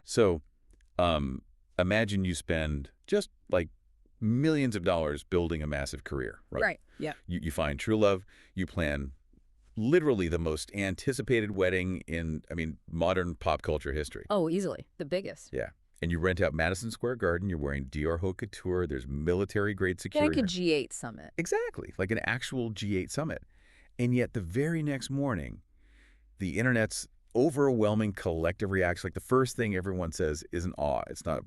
So imagine you spend just like millions of dollars building a massive career, right? Right. Yeah. You find true love, you plan literally the most anticipated wedding in, I mean, modern pop culture history. Oh, easily. The biggest. Yeah. And you rent out Madison Square Garden, you're wearing Dior Haute Couture, there's military-grade Yeah, like security. a G8 summit. Exactly, like an actual G8 summit. And yet the very next morning, the internet's overwhelming collective reaction, like the first thing everyone says isn't awe. It's not,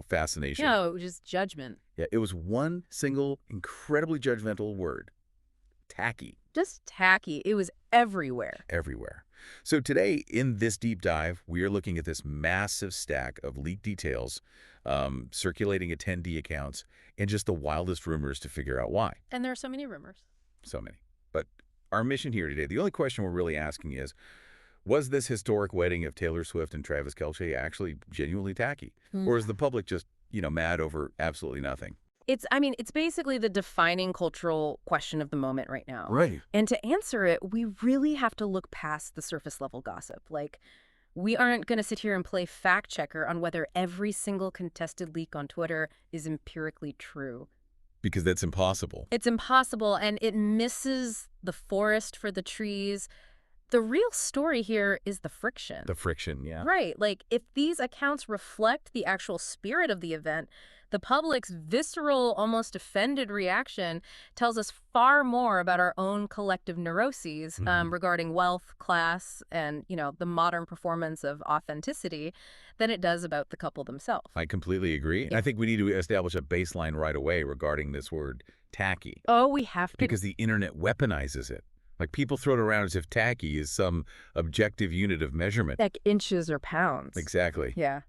fascination. No, just judgment. Yeah, it was one single, incredibly judgmental word. Tacky. Just tacky. It was everywhere. Everywhere. So today, in this deep dive, we are looking at this massive stack of leaked details, circulating attendee accounts, and just the wildest rumors to figure out why. And there are so many rumors. So many. But our mission here today, the only question we're really asking is, was this historic wedding of Taylor Swift and Travis Kelce actually genuinely tacky? Or is the public just, mad over absolutely nothing? It's basically the defining cultural question of the moment right now. Right. And to answer it, we really have to look past the surface level gossip. Like, we aren't going to sit here and play fact checker on whether every single contested leak on Twitter is empirically true. Because that's impossible. It's impossible, and it misses the forest for the trees. The real story here is the friction. The friction, yeah. Right. Like, if these accounts reflect the actual spirit of the event, the public's visceral, almost offended reaction tells us far more about our own collective neuroses regarding wealth, class, and, the modern performance of authenticity than it does about the couple themselves. I completely agree. And I think we need to establish a baseline right away regarding this word tacky. Oh, we have to. Because the internet weaponizes it. Like, people throw it around as if tacky is some objective unit of measurement. Like inches or pounds. Exactly. Yeah.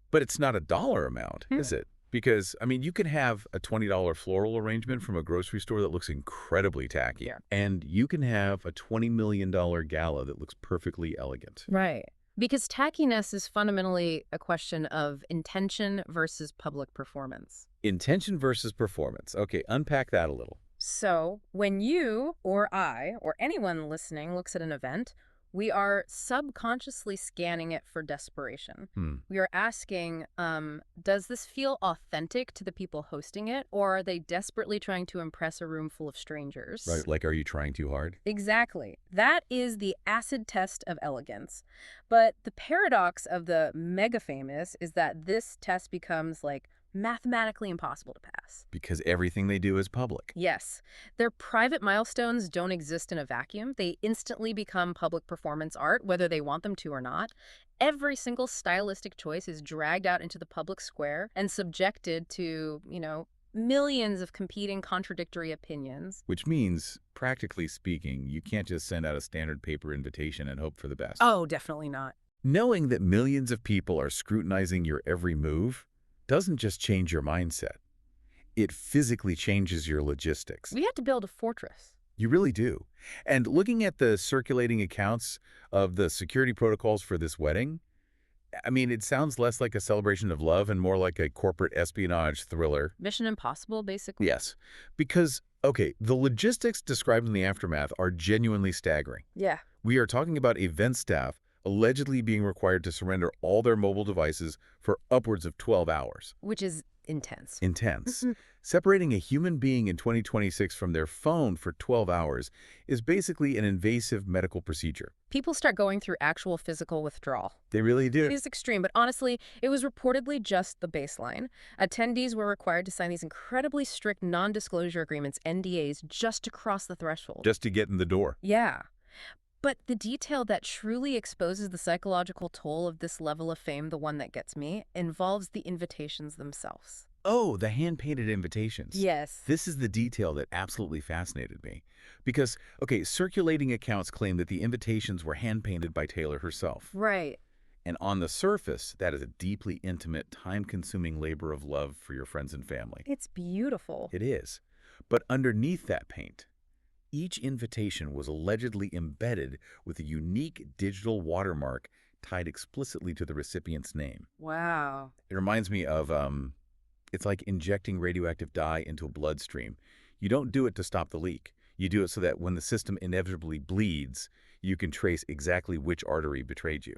But it's not a dollar amount, is it? Because, you can have a $20 floral arrangement from a grocery store that looks incredibly tacky. Yeah. And you can have a $20 million gala that looks perfectly elegant. Right. Because tackiness is fundamentally a question of intention versus public performance. Intention versus performance. Okay, unpack that a little. So when you or I or anyone listening looks at an event, we are subconsciously scanning it for desperation. We are asking, does this feel authentic to the people hosting it, or are they desperately trying to impress a room full of strangers? Right, like, are you trying too hard? Exactly. That is the acid test of elegance. But the paradox of the mega famous is that this test becomes like mathematically impossible to pass. Because everything they do is public. Yes. Their private milestones don't exist in a vacuum. They instantly become public performance art, whether they want them to or not. Every single stylistic choice is dragged out into the public square and subjected to, millions of competing contradictory opinions. Which means, practically speaking, you can't just send out a standard paper invitation and hope for the best. Oh, definitely not. Knowing that millions of people are scrutinizing your every move doesn't just change your mindset. It physically changes your logistics. We had to build a fortress. You really do. And looking at the circulating accounts of the security protocols for this wedding, it sounds less like a celebration of love and more like a corporate espionage thriller. Mission Impossible, basically. Yes. Because, okay, the logistics described in the aftermath are genuinely staggering. Yeah. We are talking about event staff allegedly being required to surrender all their mobile devices for upwards of 12 hours. Which is intense. Intense. Separating a human being in 2026 from their phone for 12 hours is basically an invasive medical procedure. People start going through actual physical withdrawal. They really do. It is extreme, but honestly, it was reportedly just the baseline. Attendees were required to sign these incredibly strict non-disclosure agreements, NDAs, just to cross the threshold. Just to get in the door. Yeah. But the detail that truly exposes the psychological toll of this level of fame, the one that gets me, involves the invitations themselves. Oh, the hand-painted invitations. Yes. This is the detail that absolutely fascinated me. Because, okay, circulating accounts claim that the invitations were hand-painted by Taylor herself. Right. And on the surface, that is a deeply intimate, time-consuming labor of love for your friends and family. It's beautiful. It is. But underneath that paint, each invitation was allegedly embedded with a unique digital watermark tied explicitly to the recipient's name. Wow. It reminds me of, it's like injecting radioactive dye into a bloodstream. You don't do it to stop the leak. You do it so that when the system inevitably bleeds, you can trace exactly which artery betrayed you.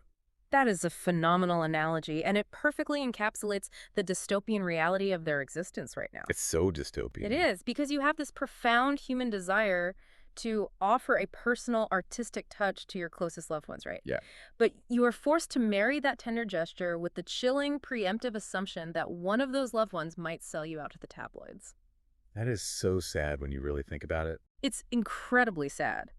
That is a phenomenal analogy, and it perfectly encapsulates the dystopian reality of their existence right now. It's so It dystopian. is, because you have this profound human desire to offer a personal, artistic touch to your closest loved ones, right? Yeah. But you are forced to marry that tender gesture with the chilling, preemptive assumption that one of those loved ones might sell you out to the tabloids. That is so sad when you really think about it. It's incredibly sad.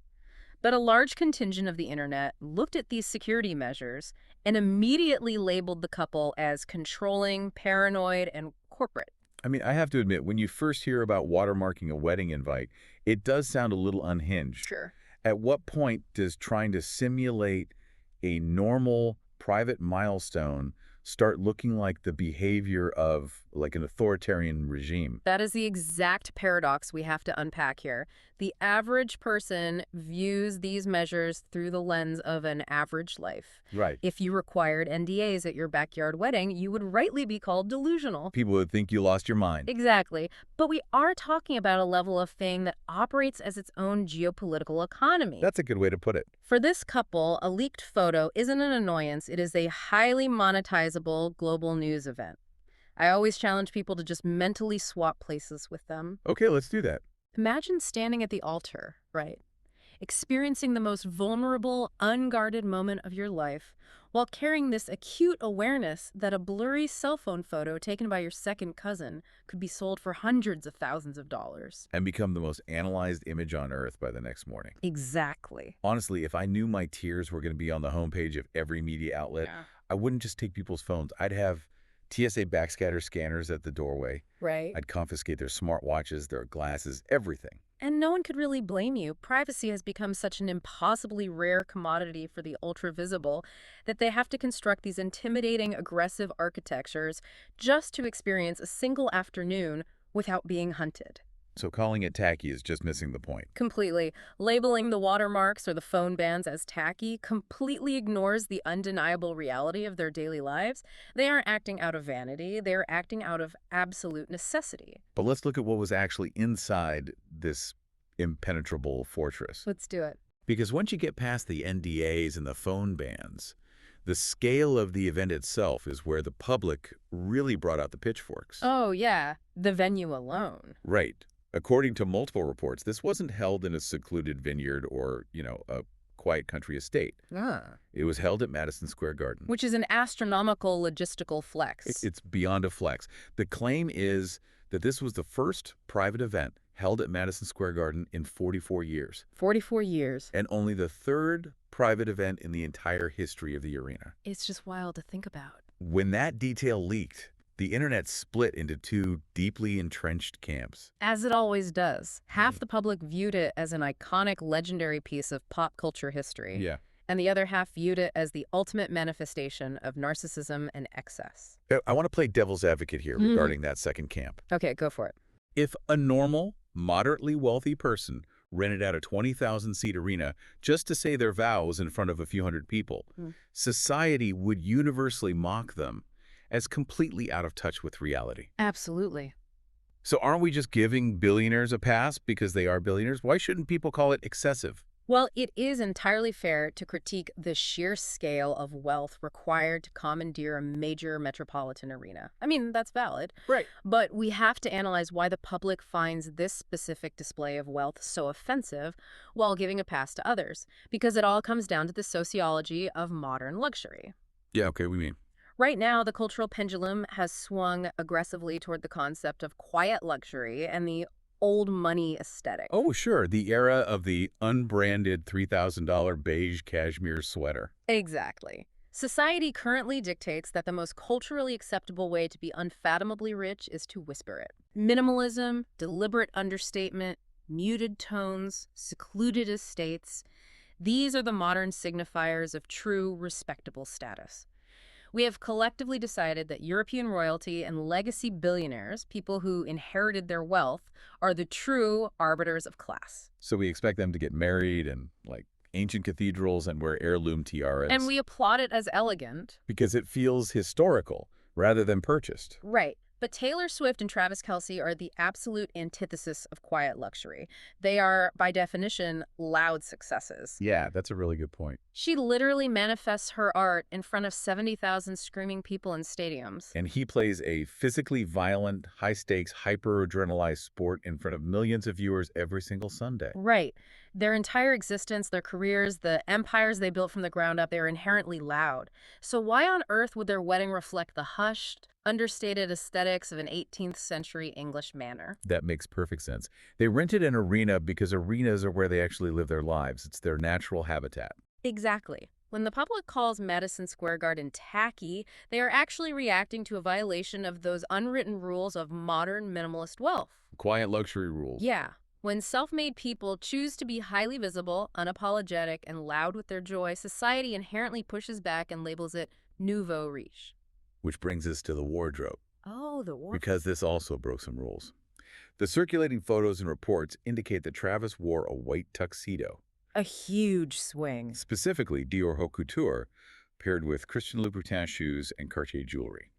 But a large contingent of the internet looked at these security measures and immediately labeled the couple as controlling, paranoid, and corporate. I mean, I have to admit, when you first hear about watermarking a wedding invite, it does sound a little unhinged. Sure. At what point does trying to simulate a normal private milestone start looking like the behavior of like an authoritarian regime? That is the exact paradox we have to unpack here. The average person views these measures through the lens of an average life. Right. If you required NDAs at your backyard wedding, you would rightly be called delusional. People would think you lost your mind. Exactly. But we are talking about a level of thing that operates as its own geopolitical economy. That's a good way to put it. For this couple, a leaked photo isn't an annoyance. It is a highly monetizable global news event. I always challenge people to just mentally swap places with them. Okay, let's do that. Imagine standing at the altar, right? Experiencing the most vulnerable, unguarded moment of your life while carrying this acute awareness that a blurry cell phone photo taken by your second cousin could be sold for hundreds of thousands of dollars. And become the most analyzed image on Earth by the next morning. Exactly. Honestly, if I knew my tears were going to be on the homepage of every media outlet, I wouldn't just take people's phones. I'd have TSA backscatter scanners at the doorway. Right. I'd confiscate their smartwatches, their glasses, everything. And no one could really blame you. Privacy has become such an impossibly rare commodity for the ultra-visible that they have to construct these intimidating, aggressive architectures just to experience a single afternoon without being hunted. So calling it tacky is just missing the point. Completely. Labeling the watermarks or the phone bans as tacky completely ignores the undeniable reality of their daily lives. They aren't acting out of vanity. They're acting out of absolute necessity. But let's look at what was actually inside this impenetrable fortress. Let's do it. Because once you get past the NDAs and the phone bans, the scale of the event itself is where the public really brought out the pitchforks. Oh, yeah. The venue alone. Right. According to multiple reports, this wasn't held in a secluded vineyard or, a quiet country estate. It was held at Madison Square Garden. Which is an astronomical logistical flex. It's beyond a flex. The claim is that this was the first private event held at Madison Square Garden in 44 years. 44 years. And only the third private event in the entire history of the arena. It's just wild to think about. When that detail leaked, the internet split into two deeply entrenched camps. As it always does. Half the public viewed it as an iconic, legendary piece of pop culture history. Yeah. And the other half viewed it as the ultimate manifestation of narcissism and excess. I want to play devil's advocate here regarding that second camp. Okay, go for it. If a normal, moderately wealthy person rented out a 20,000-seat arena just to say their vows in front of a few hundred people, society would universally mock them as completely out of touch with reality. Absolutely. So aren't we just giving billionaires a pass because they are billionaires? Why shouldn't people call it excessive? Well, it is entirely fair to critique the sheer scale of wealth required to commandeer a major metropolitan arena. I mean, that's valid. Right. But we have to analyze why the public finds this specific display of wealth so offensive while giving a pass to others, because it all comes down to the sociology of modern luxury. Yeah, okay, we mean. Right now, the cultural pendulum has swung aggressively toward the concept of quiet luxury and the old money aesthetic. Oh, sure. The era of the unbranded $3,000 beige cashmere sweater. Exactly. Society currently dictates that the most culturally acceptable way to be unfathomably rich is to whisper it. Minimalism, deliberate understatement, muted tones, secluded estates. These are the modern signifiers of true, respectable status. We have collectively decided that European royalty and legacy billionaires, people who inherited their wealth, are the true arbiters of class. So we expect them to get married and, ancient cathedrals and wear heirloom tiaras. And we applaud it as elegant. Because it feels historical rather than purchased. Right. But Taylor Swift and Travis Kelce are the absolute antithesis of quiet luxury. They are, by definition, loud successes. Yeah, that's a really good point. She literally manifests her art in front of 70,000 screaming people in stadiums. And he plays a physically violent, high-stakes, hyper-adrenalized sport in front of millions of viewers every single Sunday. Right. Their entire existence, their careers, the empires they built from the ground up, they're inherently loud. So why on earth would their wedding reflect the hushed, understated aesthetics of an 18th century English manor? That makes perfect sense. They rented an arena because arenas are where they actually live their lives. It's their natural habitat. Exactly. When the public calls Madison Square Garden tacky, they are actually reacting to a violation of those unwritten rules of modern minimalist wealth. Quiet luxury rules. Yeah. When self-made people choose to be highly visible, unapologetic, and loud with their joy, society inherently pushes back and labels it nouveau riche. Which brings us to the wardrobe, Oh, the war. because this also broke some rules. The circulating photos and reports indicate that Travis wore a white tuxedo, A huge swing. specifically Dior Haute Couture, paired with Christian Louboutin shoes and Cartier jewelry.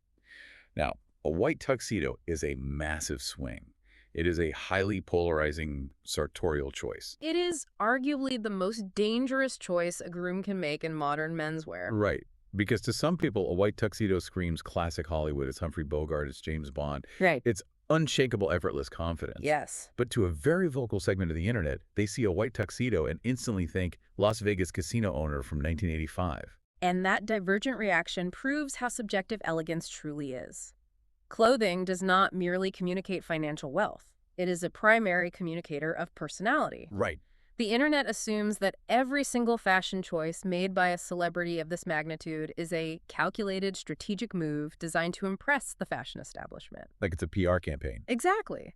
Now, a white tuxedo is a massive swing. It is a highly polarizing sartorial choice. It is arguably the most dangerous choice a groom can make in modern menswear. Right. Because to some people, a white tuxedo screams classic Hollywood. It's Humphrey Bogart, it's James Bond. Right. It's unshakable, effortless confidence. Yes. But to a very vocal segment of the internet, they see a white tuxedo and instantly think Las Vegas casino owner from 1985. And that divergent reaction proves how subjective elegance truly is. Clothing does not merely communicate financial wealth. It is a primary communicator of personality. Right. The internet assumes that every single fashion choice made by a celebrity of this magnitude is a calculated, strategic move designed to impress the fashion establishment. Like it's a PR campaign. Exactly.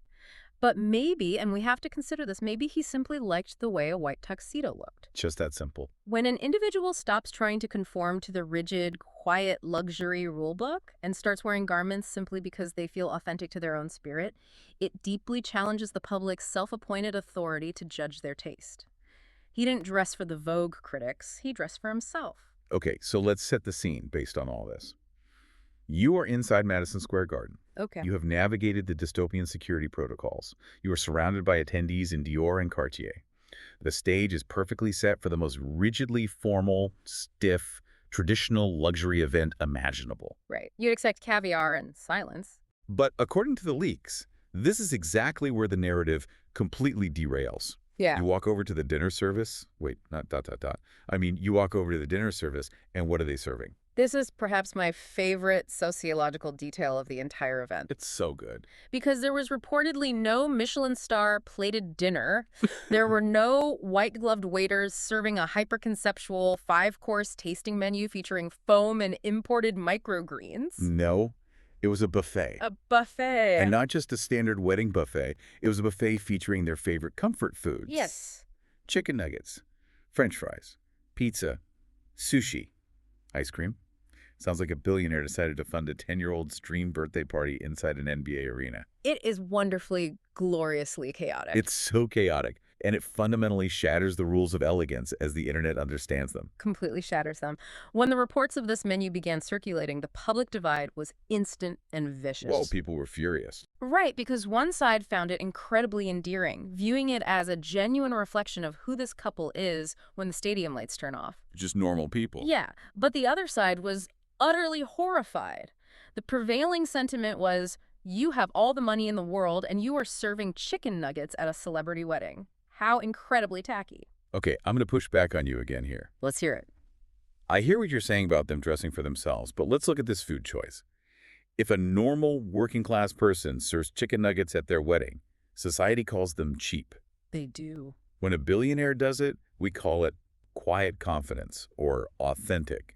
But maybe, and we have to consider this, maybe he simply liked the way a white tuxedo looked. Just that simple. When an individual stops trying to conform to the rigid, quiet luxury rulebook and starts wearing garments simply because they feel authentic to their own spirit, it deeply challenges the public's self-appointed authority to judge their taste. He didn't dress for the Vogue critics, he dressed for himself. Okay, so let's set the scene based on all this. You are inside Madison Square Garden. Okay. You have navigated the dystopian security protocols. You are surrounded by attendees in Dior and Cartier. The stage is perfectly set for the most rigidly formal, stiff, traditional luxury event imaginable. Right. You'd expect caviar and silence. But according to the leaks, this is exactly where the narrative completely derails. Yeah. You walk over to the dinner service. Wait, not ... I mean, you walk over to the dinner service, and what are they serving? This is perhaps my favorite sociological detail of the entire event. It's so good. Because there was reportedly no Michelin star plated dinner. There were no white-gloved waiters serving a hyper-conceptual 5-course tasting menu featuring foam and imported microgreens. No, it was a buffet. A buffet. And not just a standard wedding buffet. It was a buffet featuring their favorite comfort foods. Yes. Chicken nuggets, French fries, pizza, sushi, ice cream. Sounds like a billionaire decided to fund a 10-year-old's dream birthday party inside an NBA arena. It is wonderfully, gloriously chaotic. It's so chaotic, and it fundamentally shatters the rules of elegance as the internet understands them. Completely shatters them. When the reports of this menu began circulating, the public divide was instant and vicious. Whoa, people were furious. Right, because one side found it incredibly endearing, viewing it as a genuine reflection of who this couple is when the stadium lights turn off. Just normal people. Yeah, but the other side was utterly horrified. The prevailing sentiment was, you have all the money in the world and you are serving chicken nuggets at a celebrity wedding. How incredibly tacky. Okay, I'm going to push back on you again here. Let's hear it. I hear what you're saying about them dressing for themselves, but let's look at this food choice. If a normal working-class person serves chicken nuggets at their wedding, society calls them cheap. They do. When a billionaire does it, we call it quiet confidence or authentic.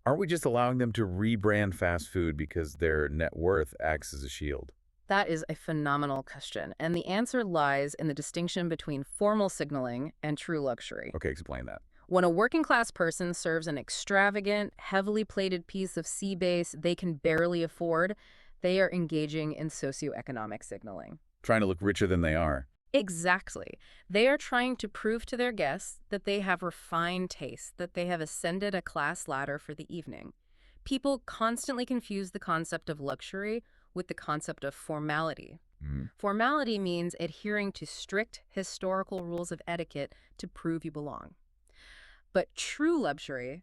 Aren't we just allowing them to rebrand fast food because their net worth acts as a shield? That is a phenomenal question, and the answer lies in the distinction between formal signaling and true luxury. Okay, explain that. When a working-class person serves an extravagant, heavily plated piece of sea base they can barely afford, they are engaging in socioeconomic signaling. Trying to look richer than they are. Exactly. They are trying to prove to their guests that they have refined taste, that they have ascended a class ladder for the evening. People constantly confuse the concept of luxury with the concept of formality. Mm. Formality means adhering to strict historical rules of etiquette to prove you belong. But true luxury,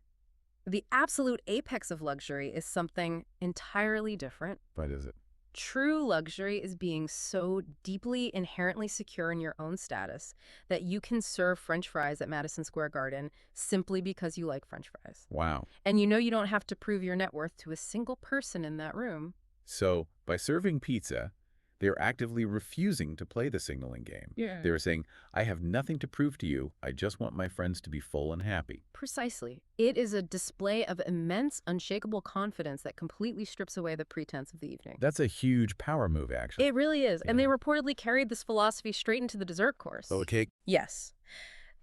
the absolute apex of luxury, is something entirely different. What is it? True luxury is being so deeply inherently secure in your own status that you can serve French fries at Madison Square Garden simply because you like French fries. Wow. And you know you don't have to prove your net worth to a single person in that room. So, by serving pizza, they're actively refusing to play the signaling game. Yeah. They're saying, I have nothing to prove to you. I just want my friends to be full and happy. Precisely. It is a display of immense, unshakable confidence that completely strips away the pretense of the evening. That's a huge power move, actually. It really is. And Yeah. they reportedly carried this philosophy straight into the dessert course. Okay. Yes.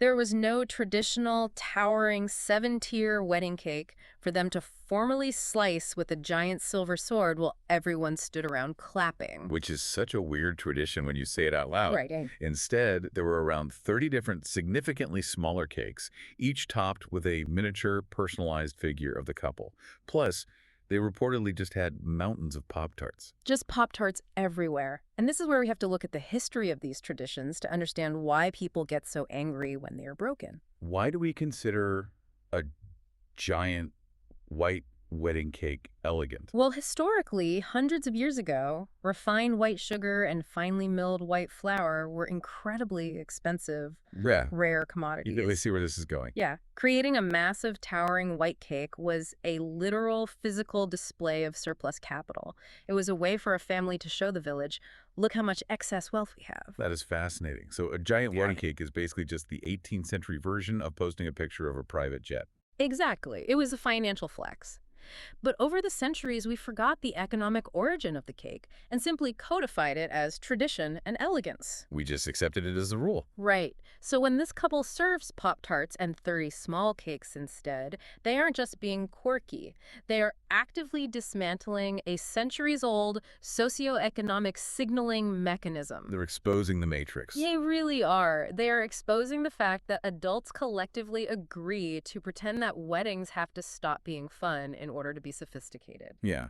There was no traditional, towering, 7-tier wedding cake for them to formally slice with a giant silver sword while everyone stood around clapping. Which is such a weird tradition when you say it out loud. Right. Instead, there were around 30 different, significantly smaller cakes, each topped with a miniature, personalized figure of the couple. Plus, they reportedly just had mountains of Pop-Tarts. Just Pop-Tarts everywhere. And this is where we have to look at the history of these traditions to understand why people get so angry when they are broken. Why do we consider a giant white wedding cake elegant? Well, historically, hundreds of years ago, refined white sugar and finely milled white flour were incredibly expensive, Yeah. rare You commodities. really see where this is going. Yeah, creating a massive towering white cake was a literal physical display of surplus capital. It was a way for a family to show the village, look how much excess wealth we have. That is fascinating. So a giant wedding cake is basically just the 18th century version of posting a picture of a private jet. Exactly. It was a financial flex. But over the centuries, we forgot the economic origin of the cake and simply codified it as tradition and elegance. We just accepted it as the rule. Right. So when this couple serves Pop-Tarts and 30 small cakes instead, they aren't just being quirky. They are actively dismantling a centuries-old socioeconomic signaling mechanism. They're exposing the matrix. They really are. They are exposing the fact that adults collectively agree to pretend that weddings have to stop being fun in order to be sophisticated. Yeah.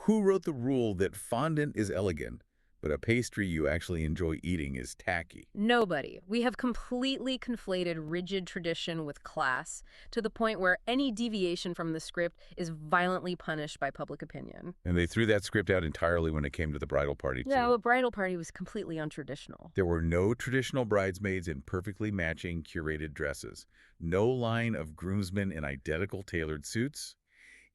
Who wrote the rule that fondant is elegant, but a pastry you actually enjoy eating is tacky? Nobody. We have completely conflated rigid tradition with class to the point where any deviation from the script is violently punished by public opinion. And they threw that script out entirely when it came to the bridal party, too. Yeah, a bridal party was completely untraditional. There were no traditional bridesmaids in perfectly matching curated dresses. No line of groomsmen in identical tailored suits.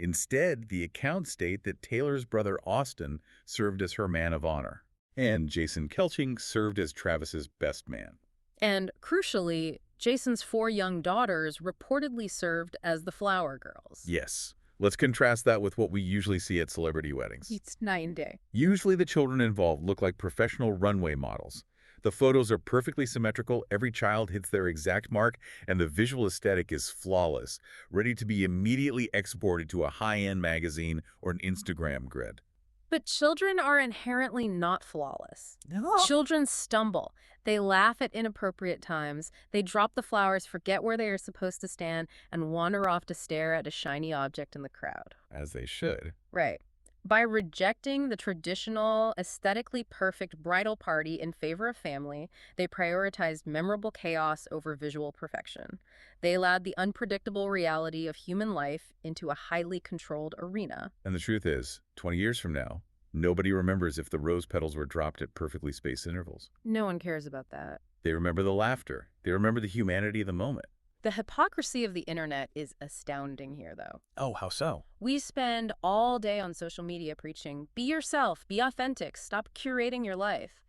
Instead, the accounts state that Taylor's brother Austin served as her man of honor, and Jason Kelce served as Travis's best man. And crucially, Jason's 4 young daughters reportedly served as the flower girls. Yes. Let's contrast that with what we usually see at celebrity weddings. It's night and day. Usually the children involved look like professional runway models. The photos are perfectly symmetrical, every child hits their exact mark, and the visual aesthetic is flawless, ready to be immediately exported to a high-end magazine or an Instagram grid. But children are inherently not flawless. No. Children stumble. They laugh at inappropriate times. They drop the flowers, forget where they are supposed to stand, and wander off to stare at a shiny object in the crowd. As they should. Right. By rejecting the traditional, aesthetically perfect bridal party in favor of family, they prioritized memorable chaos over visual perfection. They allowed the unpredictable reality of human life into a highly controlled arena. And the truth is, 20 years from now, nobody remembers if the rose petals were dropped at perfectly spaced intervals. No one cares about that. They remember the laughter. They remember the humanity of the moment. The hypocrisy of the internet is astounding here, though. Oh, how so? We spend all day on social media preaching, be yourself, be authentic, stop curating your life.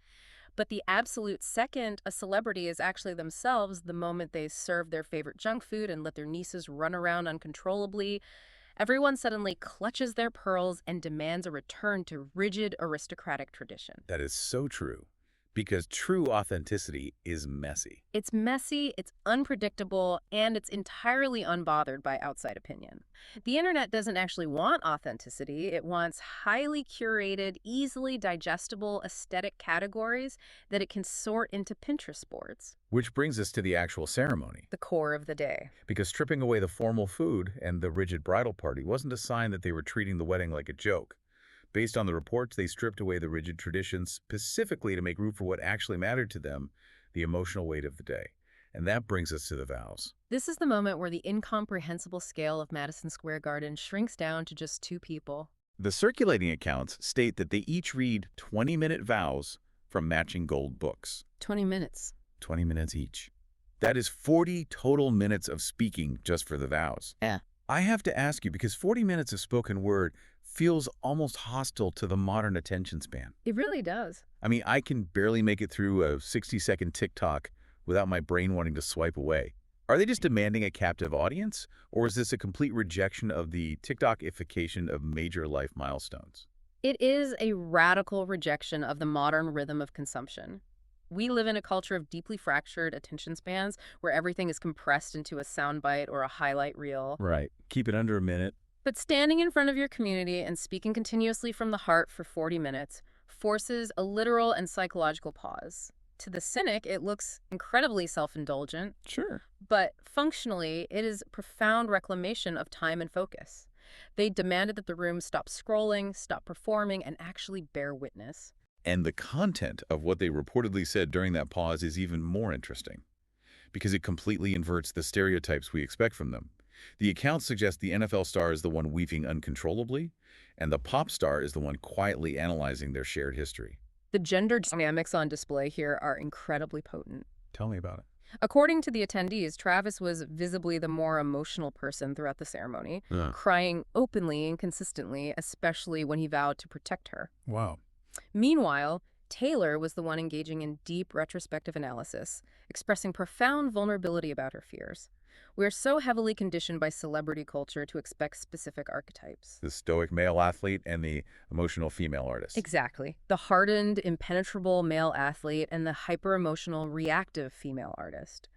But the absolute second a celebrity is actually themselves, the moment they serve their favorite junk food and let their nieces run around uncontrollably, everyone suddenly clutches their pearls and demands a return to rigid aristocratic tradition. That is so true. Because true authenticity is messy. It's messy, it's unpredictable, and it's entirely unbothered by outside opinion. The internet doesn't actually want authenticity. It wants highly curated, easily digestible aesthetic categories that it can sort into Pinterest boards. Which brings us to the actual ceremony. The core of the day. Because stripping away the formal food and the rigid bridal party wasn't a sign that they were treating the wedding like a joke, Based on the reports, they stripped away the rigid traditions specifically to make room for what actually mattered to them, the emotional weight of the day. And that brings us to the vows. This is the moment where the incomprehensible scale of Madison Square Garden shrinks down to just two people. The circulating accounts state that they each read 20-minute vows from matching gold books. 20 minutes. 20 minutes each. That is 40 total minutes of speaking just for the vows. Yeah. I have to ask you, because 40 minutes of spoken word feels almost hostile to the modern attention span. It really does. I mean, I can barely make it through a 60-second TikTok without my brain wanting to swipe away. Are they just demanding a captive audience, or is this a complete rejection of the TikTokification of major life milestones? It is a radical rejection of the modern rhythm of consumption. We live in a culture of deeply fractured attention spans where everything is compressed into a soundbite or a highlight reel. Right. Keep it under a minute. But standing in front of your community and speaking continuously from the heart for 40 minutes forces a literal and psychological pause. To the cynic, it looks incredibly self-indulgent, Sure. but functionally, it is profound reclamation of time and focus. They demanded that the room stop scrolling, stop performing, and actually bear witness. And the content of what they reportedly said during that pause is even more interesting, because it completely inverts the stereotypes we expect from them. The accounts suggest the NFL star is the one weeping uncontrollably, and the pop star is the one quietly analyzing their shared history. The gender dynamics on display here are incredibly potent. Tell me about it. According to the attendees, Travis was visibly the more emotional person throughout the ceremony, crying openly and consistently, especially when he vowed to protect her. Wow. Meanwhile, Taylor was the one engaging in deep retrospective analysis, expressing profound vulnerability about her fears. We are so heavily conditioned by celebrity culture to expect specific archetypes. The stoic male athlete and the emotional female artist. Exactly. The hardened, impenetrable male athlete and the hyper-emotional, reactive female artist.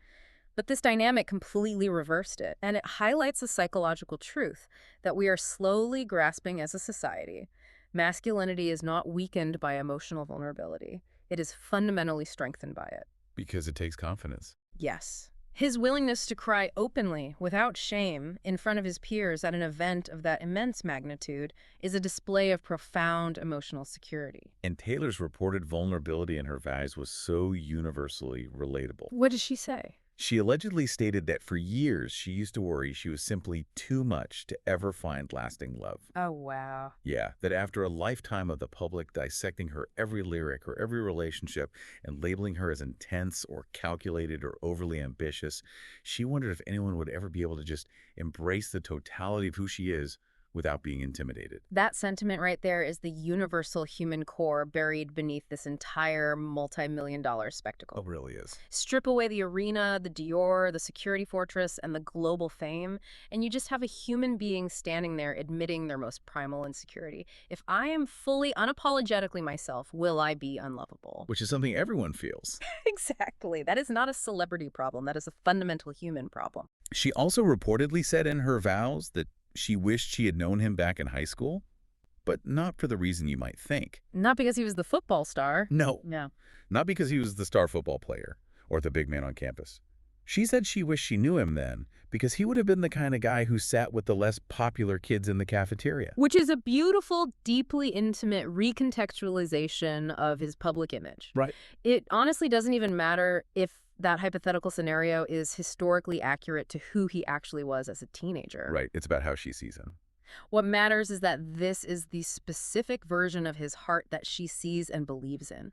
But this dynamic completely reversed it, and it highlights a psychological truth that we are slowly grasping as a society. Masculinity is not weakened by emotional vulnerability. It is fundamentally strengthened by it. Because it takes confidence. Yes. His willingness to cry openly, without shame, in front of his peers at an event of that immense magnitude is a display of profound emotional security. And Taylor's reported vulnerability in her vows was so universally relatable. What did she say? She allegedly stated that for years she used to worry she was simply too much to ever find lasting love. Oh, wow. Yeah, that after a lifetime of the public dissecting her every lyric or every relationship and labeling her as intense or calculated or overly ambitious, she wondered if anyone would ever be able to just embrace the totality of who she is without being intimidated. That sentiment right there is the universal human core buried beneath this entire multi-million-dollar spectacle. It really is. Strip away the arena, the Dior, the security fortress, and the global fame, and you just have a human being standing there admitting their most primal insecurity. If I am fully, unapologetically myself, will I be unlovable? Which is something everyone feels. Exactly. That is not a celebrity problem. That is a fundamental human problem. She also reportedly said in her vows that she wished she had known him back in high school, but not for the reason you might think. Not because he was the football star. No. No. Not because he was the star football player or the big man on campus. She said she wished she knew him then because he would have been the kind of guy who sat with the less popular kids in the cafeteria. Which is a beautiful, deeply intimate recontextualization of his public image. Right. It honestly doesn't even matter if that hypothetical scenario is historically accurate to who he actually was as a teenager. Right. It's about how she sees him. What matters is that this is the specific version of his heart that she sees and believes in.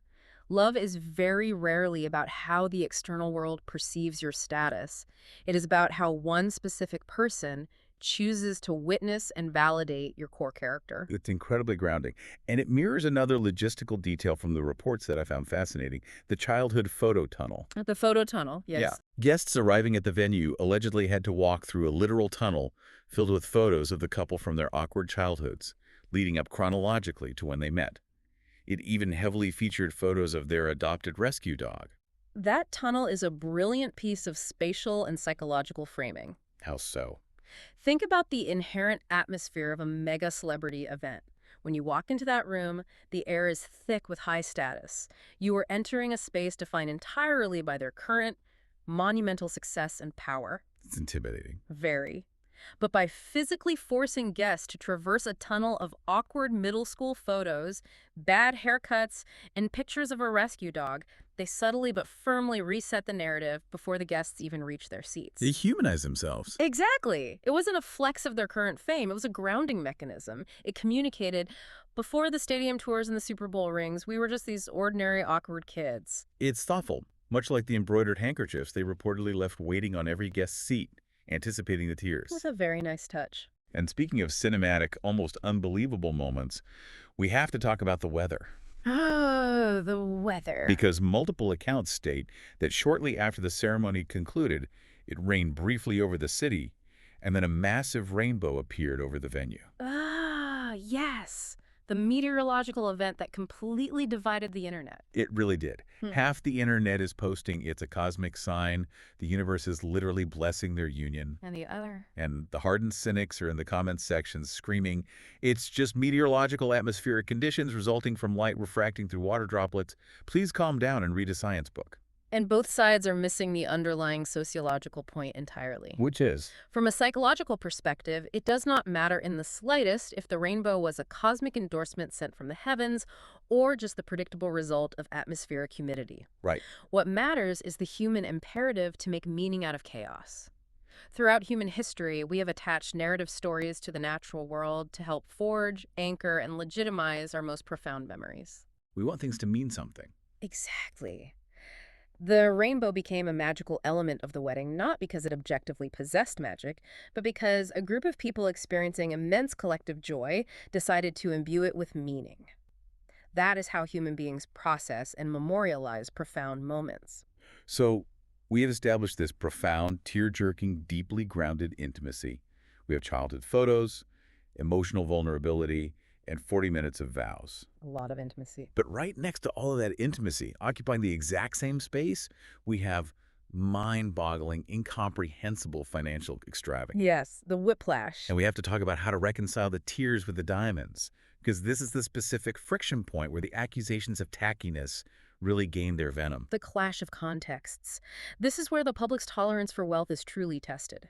Love is very rarely about how the external world perceives your status. It is about how one specific person chooses to witness and validate your core character. It's incredibly grounding. And it mirrors another logistical detail from the reports that I found fascinating, the childhood photo tunnel. The photo tunnel, yes. Yeah. Guests arriving at the venue allegedly had to walk through a literal tunnel filled with photos of the couple from their awkward childhoods, leading up chronologically to when they met. It even heavily featured photos of their adopted rescue dog. That tunnel is a brilliant piece of spatial and psychological framing. How so? Think about the inherent atmosphere of a mega celebrity event. When you walk into that room, the air is thick with high status. You are entering a space defined entirely by their current monumental success and power. It's intimidating. Very. but by physically forcing guests to traverse a tunnel of awkward middle school photos, bad haircuts, and pictures of a rescue dog, they subtly but firmly reset the narrative before the guests even reach their They seats. humanize themselves. Exactly. It wasn't a flex of their current fame. It was a grounding mechanism. It communicated, before the stadium tours and the Super Bowl rings, we were just these ordinary, awkward kids. It's thoughtful, much like the embroidered handkerchiefs they reportedly left waiting on every guest's seat, anticipating the It tears. was a very nice touch. And speaking of cinematic, almost unbelievable moments, we have to talk about the weather. Oh, the weather. Because multiple accounts state that shortly after the ceremony concluded, it rained briefly over the city, and then a massive rainbow appeared over the venue. Ah, yes. The meteorological event that completely divided the internet. It really did. Half the internet is posting it's a cosmic sign. The universe is literally blessing their union. And the other? And the hardened cynics are in the comments sections screaming, it's just meteorological atmospheric conditions resulting from light refracting through water droplets. Please calm down and read a science book. And both sides are missing the underlying sociological point entirely. Which is? From a psychological perspective, it does not matter in the slightest if the rainbow was a cosmic endorsement sent from the heavens or just the predictable result of atmospheric humidity. Right. What matters is the human imperative to make meaning out of chaos. Throughout human history, we have attached narrative stories to the natural world to help forge, anchor, and legitimize our most profound memories. We want things to mean something. Exactly. The rainbow became a magical element of the wedding, not because it objectively possessed magic, but because a group of people experiencing immense collective joy decided to imbue it with meaning. That is how human beings process and memorialize profound moments. So we have established this profound, tear-jerking, deeply grounded intimacy. We have childhood photos, emotional vulnerability, and 40 minutes of vows. A lot of intimacy. But right next to all of that intimacy, occupying the exact same space, we have mind-boggling, incomprehensible financial extravagance. Yes, the whiplash. And we have to talk about how to reconcile the tears with the diamonds, because this is the specific friction point where the accusations of tackiness really gain their venom. The clash of contexts. This is where the public's tolerance for wealth is truly tested.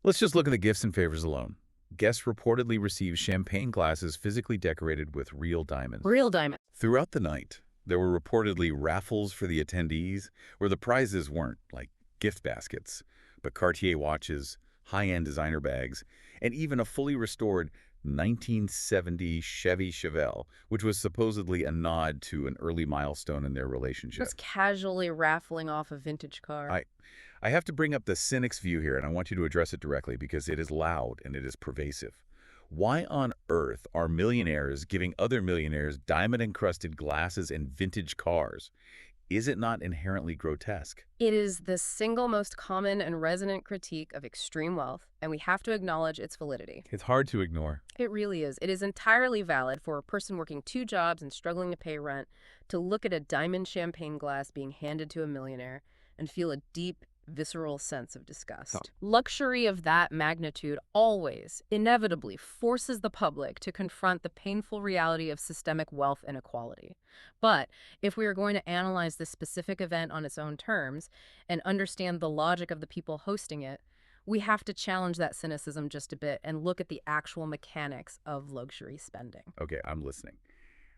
Let's just look at the gifts and favors alone. Guests reportedly received champagne glasses physically decorated with real diamonds. Real diamond. Throughout the night, there were reportedly raffles for the attendees where the prizes weren't like gift baskets, but Cartier watches, high-end designer bags, and even a fully restored 1970 Chevy Chevelle, which was supposedly a nod to an early milestone in their relationship. Just casually raffling off a vintage car. I have to bring up the cynic's view here, and I want you to address it directly because it is loud and it is pervasive. Why on earth are millionaires giving other millionaires diamond-encrusted glasses and vintage cars? Is it not inherently grotesque? It is the single most common and resonant critique of extreme wealth, and we have to acknowledge its validity. It's hard to ignore. It really is. It is entirely valid for a person working 2 jobs and struggling to pay rent to look at a diamond champagne glass being handed to a millionaire and feel a deep, visceral sense of disgust. Luxury of that magnitude always, inevitably, forces the public to confront the painful reality of systemic wealth inequality. But if we are going to analyze this specific event on its own terms and understand the logic of the people hosting it, we have to challenge that cynicism just a bit and look at the actual mechanics of luxury spending. Okay, I'm listening.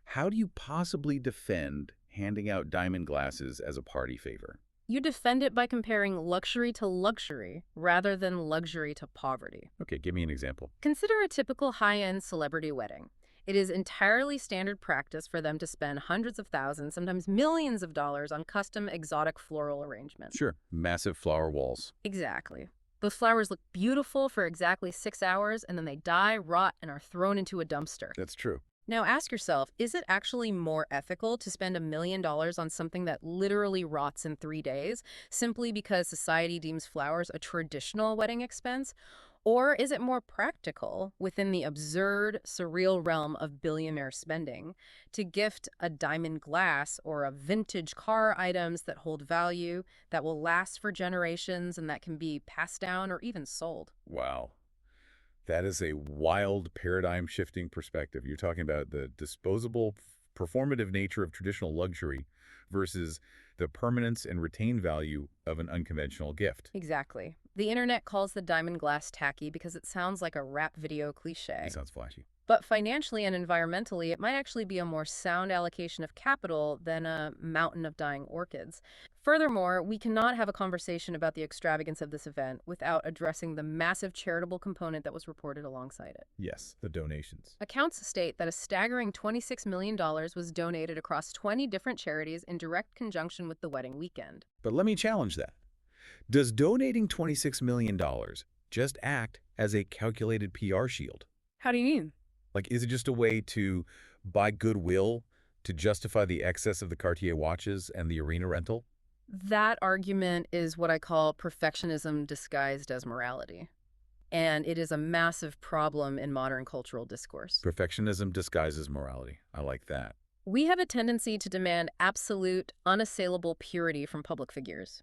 How do you possibly defend handing out diamond glasses as a party favor? You defend it by comparing luxury to luxury rather than luxury to poverty. Okay, give me an example. Consider a typical high-end celebrity wedding. It is entirely standard practice for them to spend hundreds of thousands, sometimes millions of dollars on custom exotic floral arrangements. Sure, massive flower walls. Exactly. Those flowers look beautiful for exactly 6 hours, and then they die, rot, and are thrown into a dumpster. That's true. Now ask yourself, is it actually more ethical to spend $1 million on something that literally rots in 3 days simply because society deems flowers a traditional wedding expense? Or is it more practical, within the absurd, surreal realm of billionaire spending, to gift a diamond glass or a vintage car items that hold value, that will last for generations, and that can be passed down or even sold? Wow. That is a wild paradigm-shifting perspective. You're talking about the disposable, performative nature of traditional luxury versus the permanence and retained value of an unconventional gift. Exactly. The internet calls the diamond glass tacky because it sounds like a rap video cliche. It sounds flashy. But financially and environmentally, it might actually be a more sound allocation of capital than a mountain of dying orchids. Furthermore, we cannot have a conversation about the extravagance of this event without addressing the massive charitable component that was reported alongside it. Yes, the donations. Accounts state that a staggering $26 million was donated across 20 different charities in direct conjunction with the wedding weekend. But let me challenge that. Does donating $26 million just act as a calculated PR shield? How do you mean? Like, is it just a way to buy goodwill to justify the excess of the Cartier watches and the arena rental? That argument is what I call perfectionism disguised as morality. And it is a massive problem in modern cultural discourse. Perfectionism disguises morality. I like that. We have a tendency to demand absolute, unassailable purity from public figures.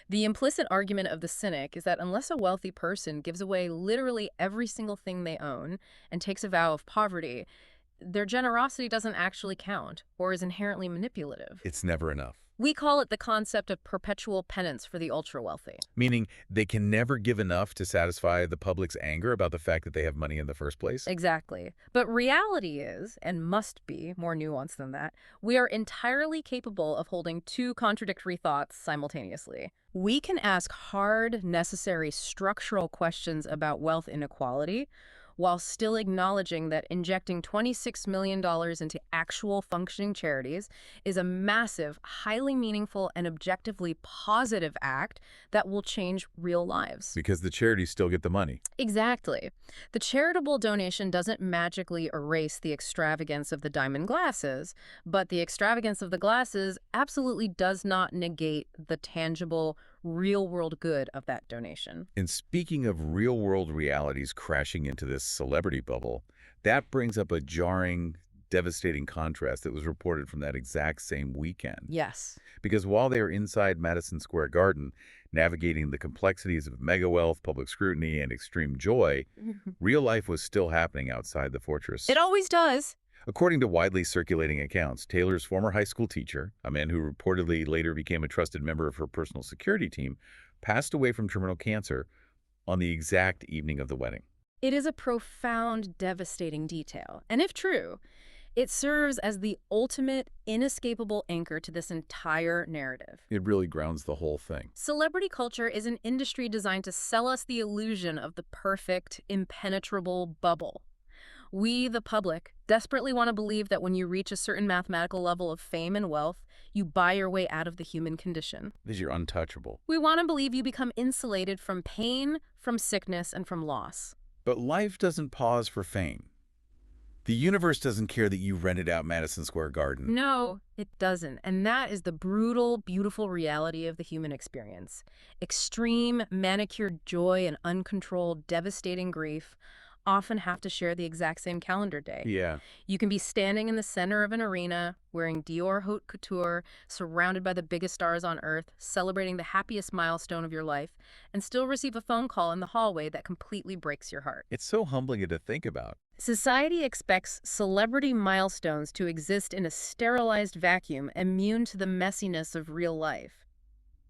The implicit argument of the cynic is that unless a wealthy person gives away literally every single thing they own and takes a vow of poverty, their generosity doesn't actually count or is inherently manipulative. It's never enough. We call it the concept of perpetual penance for the ultra-wealthy. Meaning they can never give enough to satisfy the public's anger about the fact that they have money in the first place? Exactly. But reality is, and must be, more nuanced than that, we are entirely capable of holding two contradictory thoughts simultaneously. We can ask hard, necessary, structural questions about wealth inequality, while still acknowledging that injecting $26 million into actual functioning charities is a massive, highly meaningful, and objectively positive act that will change real lives. Because the charities still get the money. Exactly. The charitable donation doesn't magically erase the extravagance of the diamond glasses, but the extravagance of the glasses absolutely does not negate the tangible, real-world good of that donation. And speaking of real-world realities crashing into this celebrity bubble, that brings up a jarring, devastating contrast that was reported from that exact same weekend. Yes. Because while they are inside Madison Square Garden, navigating the complexities of mega wealth, public scrutiny, and extreme joy, real life was still happening outside the fortress. It always does. According to widely circulating accounts, Taylor's former high school teacher, a man who reportedly later became a trusted member of her personal security team, passed away from terminal cancer on the exact evening of the wedding. It is a profound, devastating detail. And if true, it serves as the ultimate, inescapable anchor to this entire narrative. It really grounds the whole thing. Celebrity culture is an industry designed to sell us the illusion of the perfect, impenetrable bubble. We, the public, desperately want to believe that when you reach a certain mathematical level of fame and wealth, you buy your way out of the human condition. Because you're untouchable. We want to believe you become insulated from pain, from sickness, and from loss. But life doesn't pause for fame. The universe doesn't care that you rented out Madison Square Garden. No, it doesn't. And that is the brutal, beautiful reality of the human experience. Extreme, manicured joy and uncontrolled, devastating grief often have to share the exact same calendar day. Yeah. You can be standing in the center of an arena, wearing Dior haute couture, surrounded by the biggest stars on earth, celebrating the happiest milestone of your life, and still receive a phone call in the hallway that completely breaks your heart. It's so humbling to think about. Society expects celebrity milestones to exist in a sterilized vacuum, immune to the messiness of real life.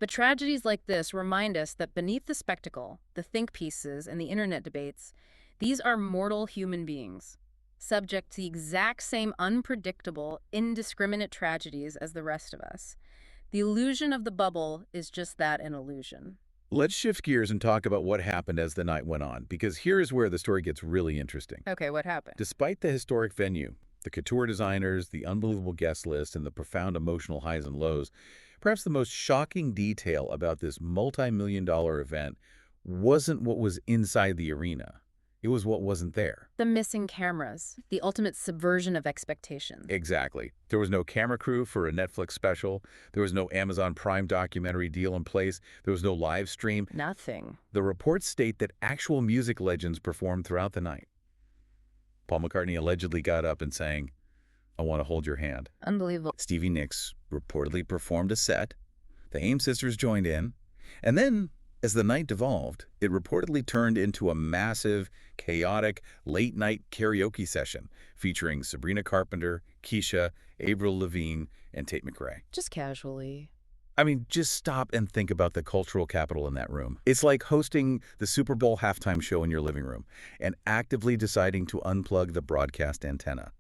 But tragedies like this remind us that beneath the spectacle, the think pieces, and the internet debates, these are mortal human beings, subject to the exact same unpredictable, indiscriminate tragedies as the rest of us. The illusion of the bubble is just that, an illusion. Let's shift gears and talk about what happened as the night went on, because here is where the story gets really interesting. Okay, what happened? Despite the historic venue, the couture designers, the unbelievable guest list, and the profound emotional highs and lows, perhaps the most shocking detail about this multi-million-dollar event wasn't what was inside the arena. It was what wasn't there. The missing cameras, the ultimate subversion of expectations. Exactly. There was no camera crew for a Netflix special. There was no Amazon Prime documentary deal in place. There was no live stream. Nothing. The reports state that actual music legends performed throughout the night. Paul McCartney allegedly got up and sang, "I Want to Hold Your Hand." Unbelievable. Stevie Nicks reportedly performed a set. The Haim sisters joined in. And then As the night devolved, it reportedly turned into a massive, chaotic, late-night karaoke session featuring Sabrina Carpenter, Keisha, Avril Lavigne, and Tate McRae. Just casually. I mean, just stop and think about the cultural capital in that room. It's like hosting the Super Bowl halftime show in your living room and actively deciding to unplug the broadcast antenna.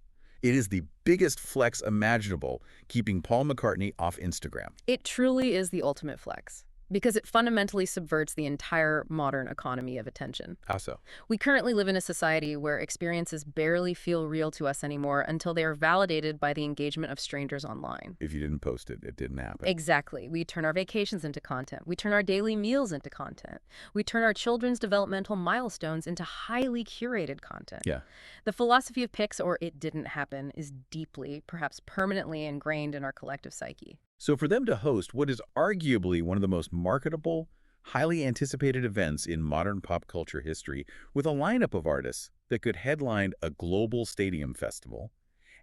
It is the biggest flex imaginable, keeping Paul McCartney off Instagram. It truly is the ultimate flex, because it fundamentally subverts the entire modern economy of attention. How so? We currently live in a society where experiences barely feel real to us anymore until they are validated by the engagement of strangers online. If you didn't post it, it didn't happen. Exactly. We turn our vacations into content. We turn our daily meals into content. We turn our children's developmental milestones into highly curated content. Yeah. The philosophy of pics or it didn't happen is deeply, perhaps permanently ingrained in our collective psyche. So for them to host what is arguably one of the most marketable, highly anticipated events in modern pop culture history, with a lineup of artists that could headline a global stadium festival,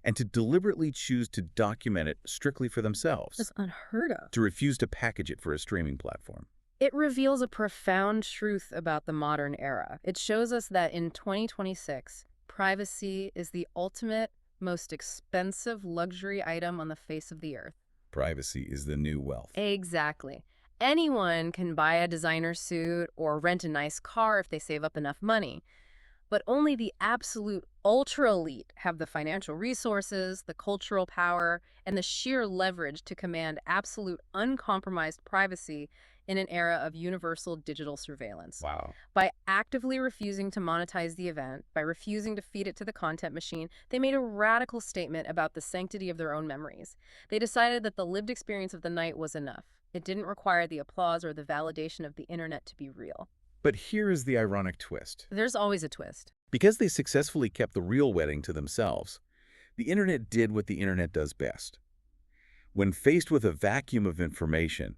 and to deliberately choose to document it strictly for themselves, That's unheard of. to refuse to package it for a streaming platform. It reveals a profound truth about the modern era. It shows us that in 2026, privacy is the ultimate, most expensive luxury item on the face of the earth. Privacy is the new wealth. Exactly. Anyone can buy a designer suit or rent a nice car if they save up enough money. But only the absolute ultra-elite have the financial resources, the cultural power, and the sheer leverage to command absolute uncompromised privacy in an era of universal digital surveillance. Wow. By actively refusing to monetize the event, by refusing to feed it to the content machine, they made a radical statement about the sanctity of their own memories. They decided that the lived experience of the night was enough. It didn't require the applause or the validation of the internet to be real. But here is the ironic twist. There's always a twist. Because they successfully kept the real wedding to themselves, the internet did what the internet does best. When faced with a vacuum of information,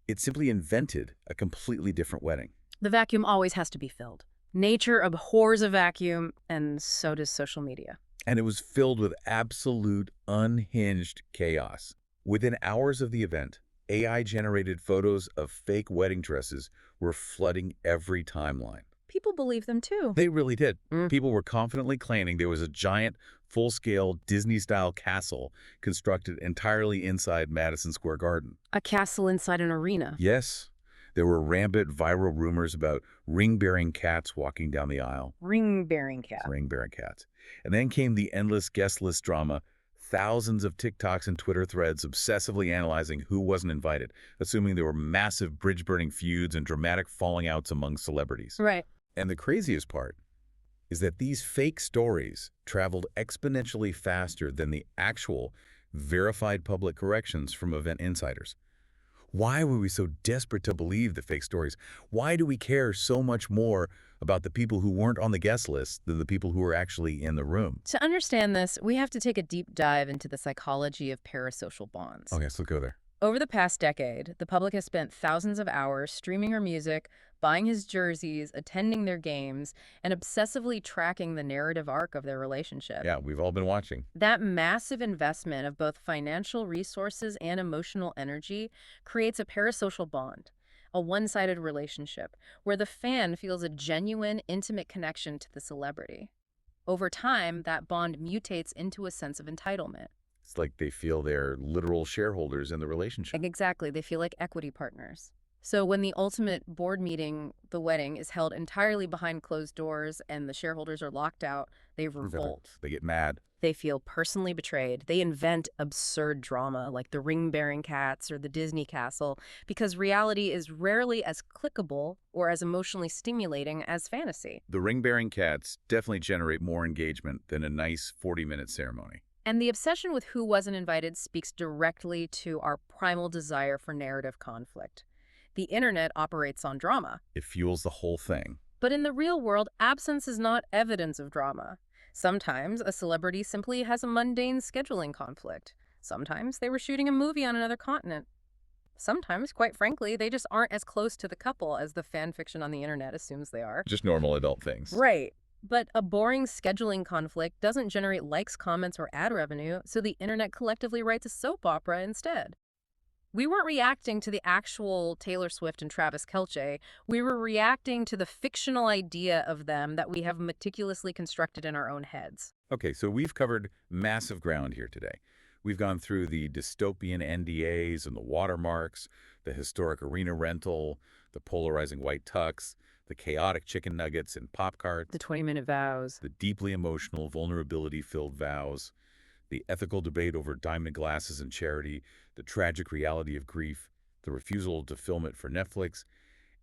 it simply invented a completely different wedding. The vacuum always has to be filled. Nature abhors a vacuum, and so does social media. And it was filled with absolute unhinged chaos. Within hours of the event, AI-generated photos of fake wedding dresses were flooding every timeline. People believe them too. They really did. Mm. People were confidently claiming there was a giant, full-scale Disney-style castle constructed entirely inside Madison Square Garden. A castle inside an arena. Yes, there were rampant viral rumors about ring-bearing cats walking down the aisle. Ring-bearing cat. Ring-bearing cats. And then came the endless guest list drama, thousands of TikToks and Twitter threads obsessively analyzing who wasn't invited, assuming there were massive bridge-burning feuds and dramatic falling outs among celebrities. Right. And the craziest part is that these fake stories traveled exponentially faster than the actual verified public corrections from event insiders. Why were we so desperate to believe the fake stories? Why do we care so much more about the people who weren't on the guest list than the people who were actually in the room? To understand this, we have to take a deep dive into the psychology of parasocial bonds. Okay, so let's go there. Over the past decade, the public has spent thousands of hours streaming her music, buying his jerseys, attending their games, and obsessively tracking the narrative arc of their relationship. Yeah, we've all been watching. That massive investment of both financial resources and emotional energy creates a parasocial bond, a one-sided relationship, where the fan feels a genuine, intimate connection to the celebrity. Over time, that bond mutates into a sense of entitlement. It's like they feel they're literal shareholders in the relationship. Exactly. They feel like equity partners. So when the ultimate board meeting, the wedding, is held entirely behind closed doors and the shareholders are locked out, they revolt. They get mad. They feel personally betrayed. They invent absurd drama like the ring-bearing cats or the Disney castle because reality is rarely as clickable or as emotionally stimulating as fantasy. The ring-bearing cats definitely generate more engagement than a nice 40-minute ceremony. And the obsession with who wasn't invited speaks directly to our primal desire for narrative conflict. The internet operates on drama. It fuels the whole thing. But in the real world, absence is not evidence of drama. Sometimes a celebrity simply has a mundane scheduling conflict. Sometimes they were shooting a movie on another continent. Sometimes, quite frankly, they just aren't as close to the couple as the fan fiction on the internet assumes they are. Just normal adult things. Right. But a boring scheduling conflict doesn't generate likes, comments, or ad revenue, so the internet collectively writes a soap opera instead. We weren't reacting to the actual Taylor Swift and Travis Kelce. We were reacting to the fictional idea of them that we have meticulously constructed in our own heads. Okay, so we've covered massive ground here today. We've gone through the dystopian NDAs and the watermarks, the historic arena rental, the polarizing white tux, the chaotic chicken nuggets and pop carts, The 20-minute vows. the deeply emotional, vulnerability-filled vows, the ethical debate over diamond glasses and charity, the tragic reality of grief, the refusal to film it for Netflix,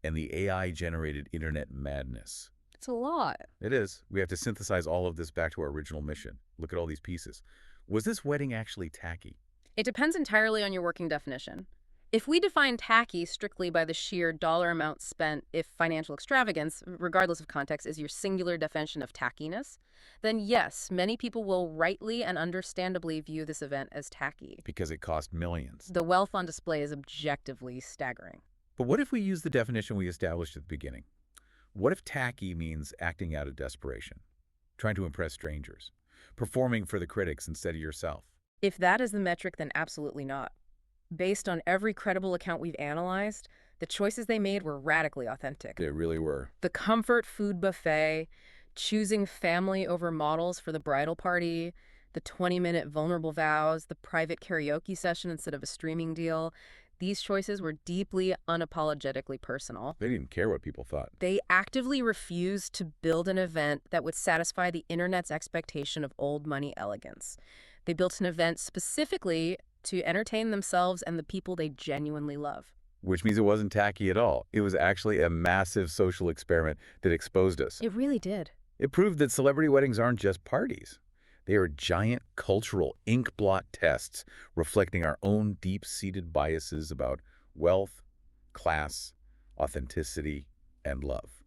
and the AI-generated internet madness. It's a lot. It is. We have to synthesize all of this back to our original mission. Look at all these pieces. Was this wedding actually tacky? It depends entirely on your working definition. If we define tacky strictly by the sheer dollar amount spent, if financial extravagance, regardless of context, is your singular definition of tackiness, then yes, many people will rightly and understandably view this event as tacky. Because it cost millions. The wealth on display is objectively staggering. But what if we use the definition we established at the beginning? What if tacky means acting out of desperation, trying to impress strangers, performing for the critics instead of yourself? If that is the metric, then absolutely not. Based on every credible account we've analyzed, the choices they made were radically authentic. They really were. The comfort food buffet, choosing family over models for the bridal party, the 20-minute vulnerable vows, the private karaoke session instead of a streaming deal. These choices were deeply, unapologetically personal. They didn't care what people thought. They actively refused to build an event that would satisfy the internet's expectation of old money elegance. They built an event specifically to entertain themselves and the people they genuinely love. Which means it wasn't tacky at all. It was actually a massive social experiment that exposed us. It really did. It proved that celebrity weddings aren't just parties. They are giant cultural ink blot tests reflecting our own deep-seated biases about wealth, class, authenticity, and love.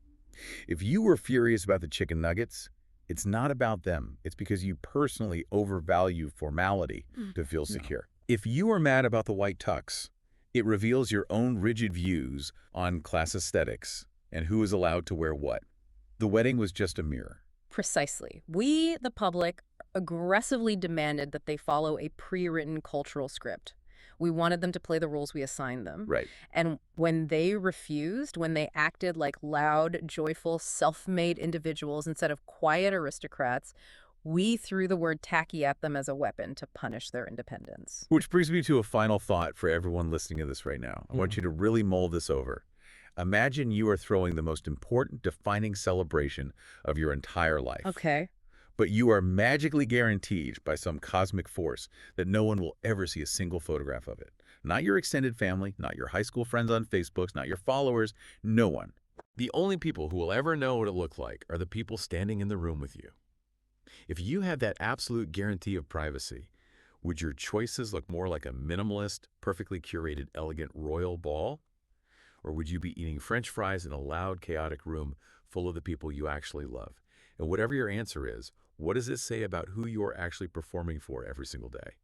If you were furious about the chicken nuggets, it's not about them. It's because you personally overvalue formality to feel secure. If you are mad about the white tux, it reveals your own rigid views on class aesthetics and who is allowed to wear what. The wedding was just a mirror. Precisely. We, the public, aggressively demanded that they follow a pre-written cultural script. We wanted them to play the rules we assigned them. Right. And when they refused, when they acted like loud, joyful, self-made individuals instead of quiet aristocrats, we threw the word tacky at them as a weapon to punish their independence. Which brings me to a final thought for everyone listening to this right now. I want you to really mull this over. Imagine you are throwing the most important defining celebration of your entire life. Okay. But you are magically guaranteed by some cosmic force that no one will ever see a single photograph of it. Not your extended family, not your high school friends on Facebook, not your followers, no one. The only people who will ever know what it looked like are the people standing in the room with you. If you had that absolute guarantee of privacy, would your choices look more like a minimalist, perfectly curated, elegant royal ball? Or would you be eating French fries in a loud, chaotic room full of the people you actually love? And whatever your answer is, what does it say about who you're actually performing for every single day?